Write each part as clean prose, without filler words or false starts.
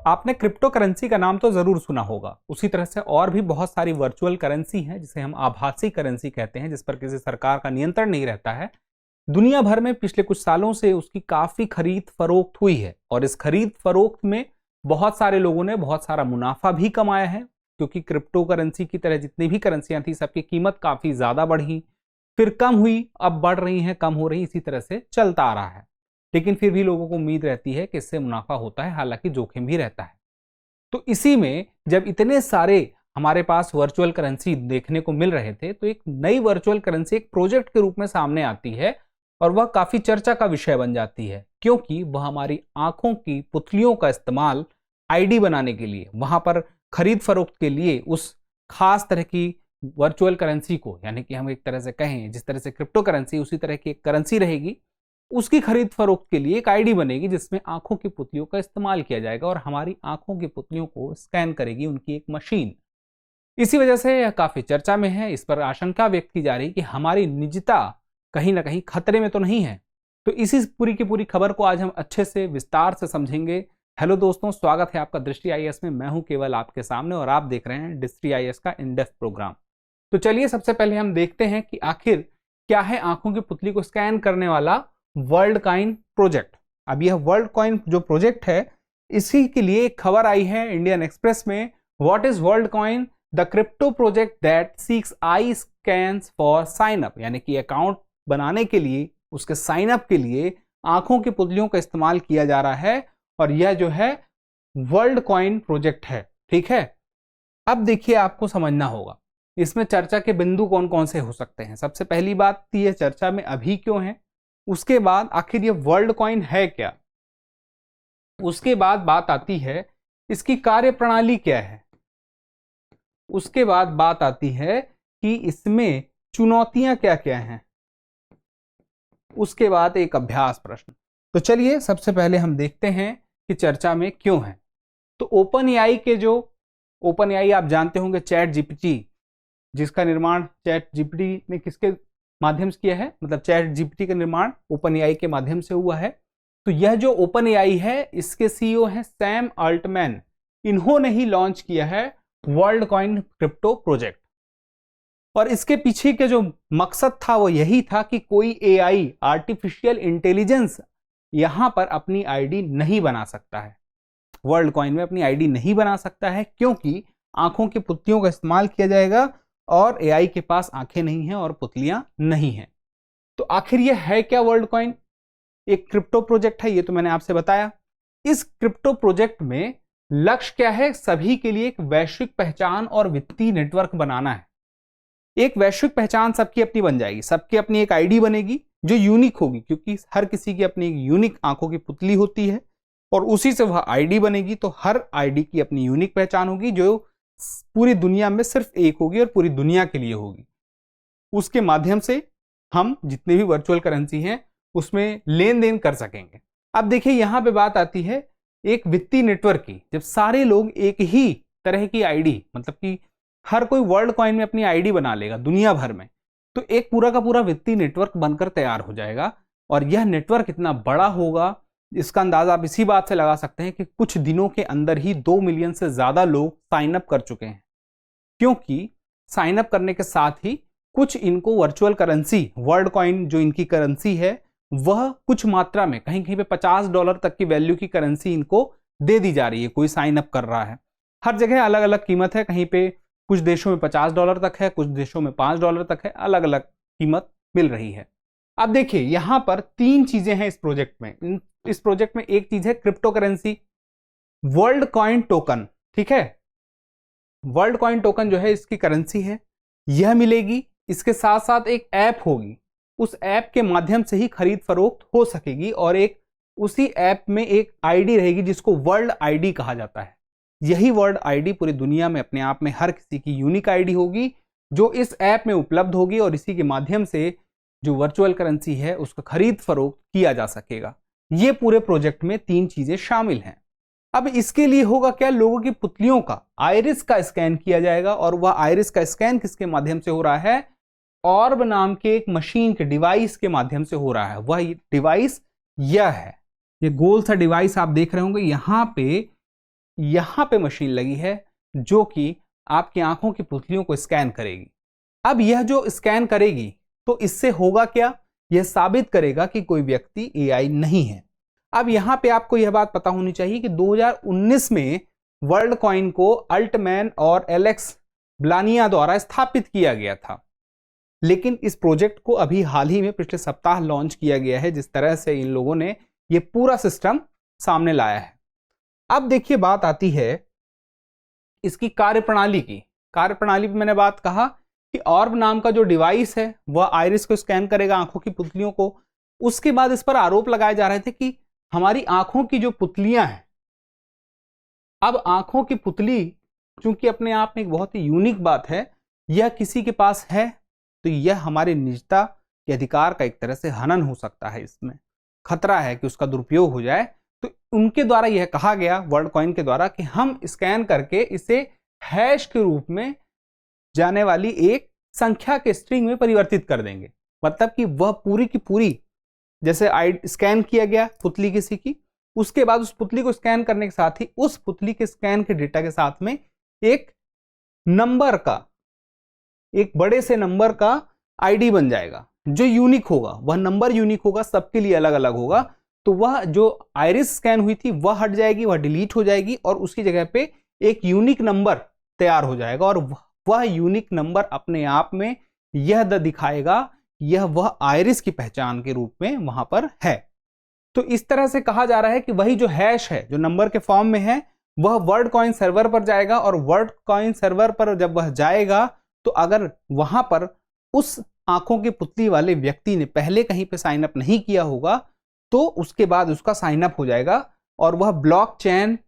आपने crypto currency का नाम तो जरूर सुना होगा। उसी तरह से और भी बहुत सारी वर्चुअल करेंसी हैं जिसे हम आभासी करेंसी कहते हैं, जिस पर किसी सरकार का नियंत्रण नहीं रहता है। दुनिया भर में पिछले कुछ सालों से उसकी काफी खरीद फरोख्त हुई है और इस खरीद फरोख्त में बहुत सारे लोगों ने बहुत सारा मुनाफा भी कमाया है, क्योंकि क्रिप्टो करेंसी की तरह जितनी भी करेंसियां थी सबकी कीमत काफी ज्यादा बढ़ी, फिर कम हुई, अब बढ़ रही हैं, कम हो रही, इसी तरह से चलता आ रहा है। लेकिन फिर भी लोगों को उम्मीद रहती है कि इससे मुनाफा होता है, हालांकि जोखिम भी रहता है। तो इसी में जब इतने सारे हमारे पास वर्चुअल करेंसी देखने को मिल रहे थे, तो एक नई वर्चुअल करेंसी एक प्रोजेक्ट के रूप में सामने आती है और वह काफी चर्चा का विषय बन जाती है, क्योंकि वह हमारी आंखों की पुतलियों का इस्तेमाल आईडी बनाने के लिए, वहां पर खरीद फरोख्त के लिए उस खास तरह की वर्चुअल करेंसी को, यानी कि हम एक तरह से कहें जिस तरह से क्रिप्टो करेंसी उसी तरह की एक करेंसी रहेगी, उसकी खरीद फरोख्त के लिए एक आईडी बनेगी जिसमें आंखों की पुतलियों का इस्तेमाल किया जाएगा और हमारी आंखों की पुतलियों को स्कैन करेगी उनकी एक मशीन। इसी वजह से यह काफी चर्चा में है। इस पर आशंका व्यक्त की जा रही है कि हमारी निजता कहीं ना कहीं खतरे में तो नहीं है। तो इसी पूरी की पूरी खबर को आज हम अच्छे से विस्तार से समझेंगे। हेलो दोस्तों, स्वागत है आपका दृष्टि आईएएस में। मैं हूं केवल आपके सामने और आप देख रहे हैं दृष्टि आईएएस का इन डेप्थ प्रोग्राम। तो चलिए सबसे पहले हम देखते हैं कि आखिर क्या है आंखों की पुतली को स्कैन करने वाला वर्ल्ड कॉइन प्रोजेक्ट। अब यह वर्ल्ड कॉइन जो प्रोजेक्ट है, इसी के लिए एक खबर आई है इंडियन एक्सप्रेस में। What is Worldcoin, the crypto project that seeks eye scans for sign up, यानी कि अकाउंट बनाने के लिए, उसके साइन अप के लिए आंखों की पुतलियों का इस्तेमाल किया जा रहा है और यह जो है वर्ल्ड कॉइन प्रोजेक्ट है। ठीक है, अब देखिए आपको समझना होगा इसमें चर्चा के बिंदु कौन कौन से हो सकते हैं। सबसे पहली बात, यह चर्चा में अभी क्यों है, उसके बाद आखिर ये वर्ल्ड कॉइन है क्या, उसके बाद बात आती है इसकी कार्यप्रणाली क्या है, उसके बाद बात आती है कि इसमें चुनौतियां क्या क्या हैं, उसके बाद एक अभ्यास प्रश्न। तो चलिए सबसे पहले हम देखते हैं कि चर्चा में क्यों है। तो ओपन एआई के जो, ओपन एआई आप जानते होंगे चैट जीपीटी, जिसका निर्माण चैट जीपीटी ने किसके माध्यम से किया है, मतलब चैट जीपीटी का निर्माण ओपन एआई के माध्यम से हुआ है। तो यह जो ओपन एआई है, इसके सीईओ हैं सैम अल्टमैन। इन्होंने ही लॉन्च किया है वर्ल्ड कॉइन क्रिप्टो प्रोजेक्ट और इसके पीछे के जो मकसद था वो यही था कि कोई एआई, आर्टिफिशियल इंटेलिजेंस, यहां पर अपनी आईडी नहीं बना सकता है, वर्ल्ड कॉइन में अपनी आईडी नहीं बना सकता है, क्योंकि आंखों की पुतलियों का इस्तेमाल किया जाएगा और एआई के पास आंखें नहीं हैं और पुतलियां नहीं हैं। तो आखिर यह है क्या वर्ल्ड कॉइन? एक क्रिप्टो प्रोजेक्ट है, ये तो मैंने आपसे बताया। इस क्रिप्टो प्रोजेक्ट में लक्ष्य क्या है? सभी के लिए एक वैश्विक पहचान और वित्तीय नेटवर्क बनाना है। एक वैश्विक पहचान सबकी अपनी बन जाएगी, सबकी अपनी एक आईडी बनेगी जो यूनिक होगी, क्योंकि हर किसी की अपनी एक यूनिक आंखों की पुतली होती है और उसी से वह आईडी बनेगी। तो हर आईडी की अपनी यूनिक पहचान होगी जो पूरी दुनिया में सिर्फ एक होगी और पूरी दुनिया के लिए होगी। उसके माध्यम से हम जितने भी वर्चुअल करेंसी हैं उसमें लेन देन कर सकेंगे। अब देखिए यहां पे बात आती है एक वित्तीय नेटवर्क की। जब सारे लोग एक ही तरह की आईडी, मतलब कि हर कोई वर्ल्ड कॉइन में अपनी आईडी बना लेगा दुनिया भर में, तो एक पूरा का पूरा वित्तीय नेटवर्क बनकर तैयार हो जाएगा। और यह नेटवर्क इतना बड़ा होगा, इसका अंदाजा आप इसी बात से लगा सकते हैं कि कुछ दिनों के अंदर ही 2 मिलियन से ज्यादा लोग साइन अप कर चुके हैं, क्योंकि साइन अप करने के साथ ही कुछ इनको वर्चुअल करेंसी, वर्ल्ड कॉइन जो इनकी करेंसी है, वह कुछ मात्रा में कहीं कहीं पे $50 तक की वैल्यू की करेंसी इनको दे दी जा रही है। कोई साइन अप कर रहा है, हर जगह अलग अलग कीमत है, कहीं पे कुछ देशों में $50 तक है, कुछ देशों में $5 तक है, अलग अलग कीमत मिल रही है। अब देखिए यहां पर 3 चीजें हैं इस प्रोजेक्ट में। इस प्रोजेक्ट में एक चीज है crypto currency, world coin token. ठीक है, वर्ल्ड कॉइन टोकन जो है इसकी करेंसी है, यह मिलेगी। इसके साथ साथ एक ऐप होगी, उस ऐप के माध्यम से ही खरीद फरोख्त हो सकेगी और एक उसी ऐप में एक आईडी रहेगी जिसको वर्ल्ड आईडी कहा जाता है। यही वर्ल्ड आईडी पूरी दुनिया में अपने आप में हर किसी की यूनिक आईडी होगी जो इस ऐप में उपलब्ध होगी और इसी के माध्यम से जो वर्चुअल करेंसी है उसका खरीद फरोख्त किया जा सकेगा। ये पूरे प्रोजेक्ट में 3 चीजें शामिल हैं। अब इसके लिए होगा क्या? लोगों की पुतलियों का, आइरिस का स्कैन किया जाएगा और वह आइरिस का स्कैन किसके माध्यम से हो रहा है? ऑर्ब नाम के एक मशीन के डिवाइस के माध्यम से हो रहा है। वह डिवाइस यह है, ये गोल सा डिवाइस आप देख रहे होंगे। यहां पे यहां पे मशीन लगी है जो कि आपकी आंखों की पुतलियों को स्कैन करेगी। अब यह जो स्कैन करेगी तो इससे होगा क्या, यह साबित करेगा कि कोई व्यक्ति एआई नहीं है। अब यहां पे आपको यह बात पता होनी चाहिए कि 2019 में वर्ल्ड कॉइन को अल्टमैन और एलेक्स ब्लानिया द्वारा स्थापित किया गया था, लेकिन इस प्रोजेक्ट को अभी हाल ही में पिछले सप्ताह लॉन्च किया गया है, जिस तरह से इन लोगों ने यह पूरा सिस्टम सामने लाया है। अब देखिए बात आती है इसकी कार्यप्रणाली की। कार्यप्रणाली पे मैंने बात कहा कि ऑर्ब नाम का जो डिवाइस है वह आइरिस को स्कैन करेगा, आंखों की पुतलियों को। उसके बाद इस पर आरोप लगाए जा रहे थे कि हमारी आंखों की जो पुतलियां हैं, अब आंखों की पुतली चूंकि अपने आप में एक बहुत ही यूनिक बात है, यह किसी के पास है तो यह हमारी निजता के अधिकार का एक तरह से हनन हो सकता है। इसमें खतरा है कि उसका दुरुपयोग हो जाए। तो उनके द्वारा यह कहा गया, वर्ल्ड कॉइन के द्वारा, कि हम स्कैन करके इसे हैश के रूप में जाने वाली एक संख्या के स्ट्रिंग में परिवर्तित कर देंगे। मतलब कि वह पूरी की पूरी, जैसे स्कैन किया गया पुतली किसी की, उसके बाद उस पुतली को स्कैन करने के साथ ही उस पुतली के स्कैन के डेटा के साथ में एक नंबर का, एक बड़े से नंबर का आईडी बन जाएगा जो यूनिक होगा। वह नंबर यूनिक होगा, सबके लिए अलग अलग होगा। तो वह जो आइरिस स्कैन हुई थी वह हट जाएगी, वह डिलीट हो जाएगी और उसकी जगह पे एक यूनिक नंबर तैयार हो जाएगा और वह यूनिक नंबर अपने आप में यह दिखाएगा यह वह आइरिस की पहचान के रूप में वहां पर है। तो इस तरह से कहा जा रहा है कि वही जो हैश है जो नंबर के फॉर्म में है वह वर्ल्ड कॉइन सर्वर पर जाएगा और वर्ल्ड कॉइन सर्वर पर जब वह जाएगा तो अगर वहां पर उस आंखों की पुतली वाले व्यक्ति ने पहले कहीं पे साइन अप नहीं किया होगा तो उसके बाद उसका साइन अप हो जाएगा और वह ब्लॉकचेन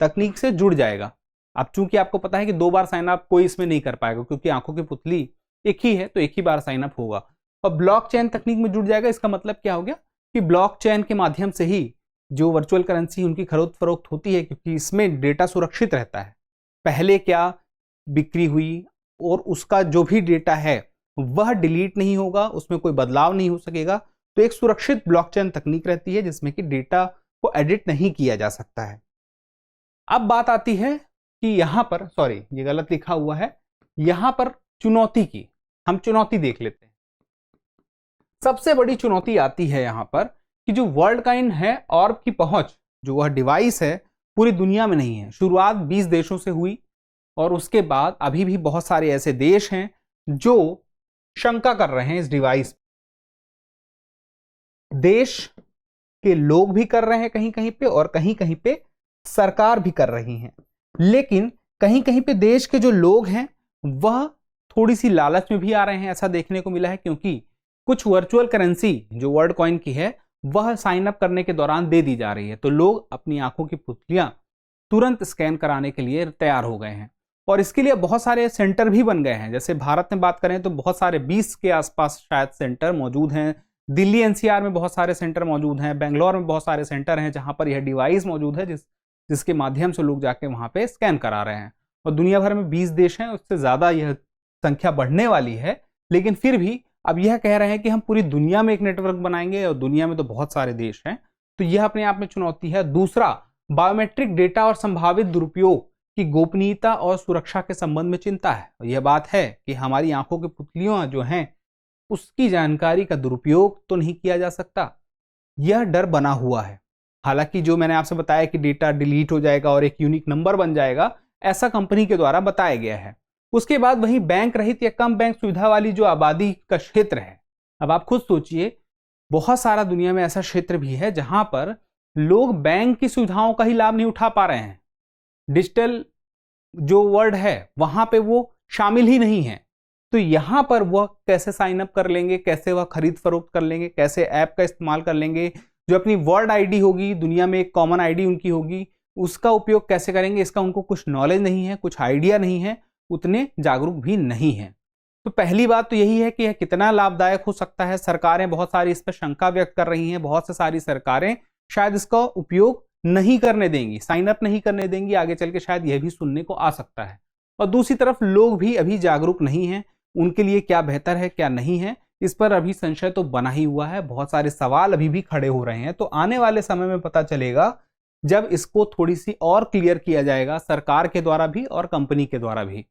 तकनीक से जुड़ जाएगा। अब चूंकि आपको पता है कि 2 बार साइन अप कोई इसमें नहीं कर पाएगा क्योंकि आंखों की पुतली एक ही है, तो एक ही बार साइन अप होगा और ब्लॉकचेन तकनीक में जुड़ जाएगा। इसका मतलब क्या हो गया कि ब्लॉकचेन के माध्यम से ही जो वर्चुअल करेंसी उनकी खरीद फरोख्त होती है, क्योंकि इसमें डेटा सुरक्षित रहता है। पहले क्या बिक्री हुई और उसका जो भी डेटा है वह डिलीट नहीं होगा, उसमें कोई बदलाव नहीं हो सकेगा। तो एक सुरक्षित ब्लॉकचेन तकनीक रहती है जिसमें कि डेटा को एडिट नहीं किया जा सकता है। अब बात आती है कि यहां पर, सॉरी ये गलत लिखा हुआ है, यहां पर चुनौती की, हम चुनौती देख लेते हैं। सबसे बड़ी चुनौती आती है यहां पर कि जो वर्ल्ड कॉइन है ऑर्ब की पहुंच, जो वह डिवाइस है, पूरी दुनिया में नहीं है। शुरुआत 20 देशों से हुई और उसके बाद अभी भी बहुत सारे ऐसे देश हैं जो शंका कर रहे हैं इस डिवाइस। देश के लोग भी कर रहे हैं कहीं कहीं पे और कहीं कहीं पे सरकार भी कर रही है। लेकिन कहीं कहीं पे देश के जो लोग हैं वह थोड़ी सी लालच में भी आ रहे हैं, ऐसा देखने को मिला है, क्योंकि कुछ वर्चुअल करेंसी जो वर्ल्ड कॉइन की है वह साइन अप करने के दौरान दे दी जा रही है। तो लोग अपनी आंखों की पुतलियां तुरंत स्कैन कराने के लिए तैयार हो गए हैं और इसके लिए बहुत सारे सेंटर भी बन गए हैं। जैसे भारत में बात करें तो बहुत सारे 20 के आसपास शायद सेंटर मौजूद हैं। दिल्ली एनसीआर में बहुत सारे सेंटर मौजूद हैं, बेंगलोर में बहुत सारे सेंटर हैं जहां पर यह डिवाइस मौजूद है जिसके माध्यम से लोग जाके वहां पे स्कैन करा रहे हैं। और दुनिया भर में 20 देश हैं, उससे ज़्यादा यह संख्या बढ़ने वाली है। लेकिन फिर भी अब यह कह रहे हैं कि हम पूरी दुनिया में एक नेटवर्क बनाएंगे और दुनिया में तो बहुत सारे देश हैं, तो यह अपने आप में चुनौती है। दूसरा, बायोमेट्रिक डेटा और संभावित दुरुपयोग की गोपनीयता और सुरक्षा के संबंध में चिंता है। यह बात है कि हमारी आंखों की पुतलियां जो हैं उसकी जानकारी का दुरुपयोग तो नहीं किया जा सकता, यह डर बना हुआ है। हालांकि जो मैंने आपसे बताया कि डेटा डिलीट हो जाएगा और एक यूनिक नंबर बन जाएगा, ऐसा कंपनी के द्वारा बताया गया है। उसके बाद वही बैंक रहित या कम बैंक सुविधा वाली जो आबादी का क्षेत्र है, अब आप खुद सोचिए, बहुत सारा दुनिया में ऐसा क्षेत्र भी है जहां पर लोग बैंक की सुविधाओं का ही लाभ नहीं उठा पा रहे हैं। डिजिटल जो वर्ल्ड है वहां पे वो शामिल ही नहीं है। तो यहां पर वह कैसे साइन अप कर लेंगे, कैसे वह खरीद फरोख्त कर लेंगे, कैसे ऐप का इस्तेमाल कर लेंगे, जो अपनी वर्ल्ड आईडी होगी, दुनिया में एक कॉमन आईडी उनकी होगी, उसका उपयोग कैसे करेंगे, इसका उनको कुछ नॉलेज नहीं है, कुछ आइडिया नहीं है, उतने जागरूक भी नहीं है। तो पहली बात तो यही है कि यह कितना लाभदायक हो सकता है। सरकारें बहुत सारी इस पर शंका व्यक्त कर रही हैं। बहुत से सारी सरकारें शायद इसका उपयोग नहीं करने देंगी, साइन अप नहीं करने देंगी। आगे चल के शायद यह भी सुनने को आ सकता है। और दूसरी तरफ लोग भी अभी जागरूक नहीं हैं, उनके लिए क्या बेहतर है क्या नहीं है, इस पर अभी संशय तो बना ही हुआ है। बहुत सारे सवाल अभी भी खड़े हो रहे हैं। तो आने वाले समय में पता चलेगा जब इसको थोड़ी सी और क्लियर किया जाएगा, सरकार के द्वारा भी और कंपनी के द्वारा भी।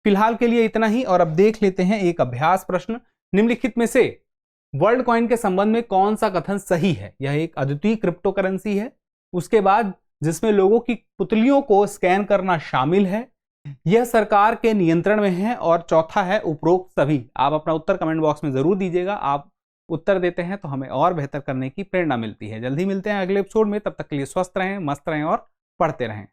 फिलहाल के लिए इतना ही, और अब देख लेते हैं एक अभ्यास प्रश्न। निम्नलिखित में से वर्ल्ड कॉइन के संबंध में कौन सा कथन सही है? यह एक अद्वितीय क्रिप्टो करेंसी है, उसके बाद जिसमें लोगों की पुतलियों को स्कैन करना शामिल है, यह सरकार के नियंत्रण में है, और चौथा है उपरोक्त सभी। आप अपना उत्तर कमेंट बॉक्स में जरूर दीजिएगा। आप उत्तर देते हैं तो हमें और बेहतर करने की प्रेरणा मिलती है। जल्दी मिलते हैं अगले एपिसोड में, तब तक के लिए स्वस्थ रहें, मस्त रहें और पढ़ते रहें।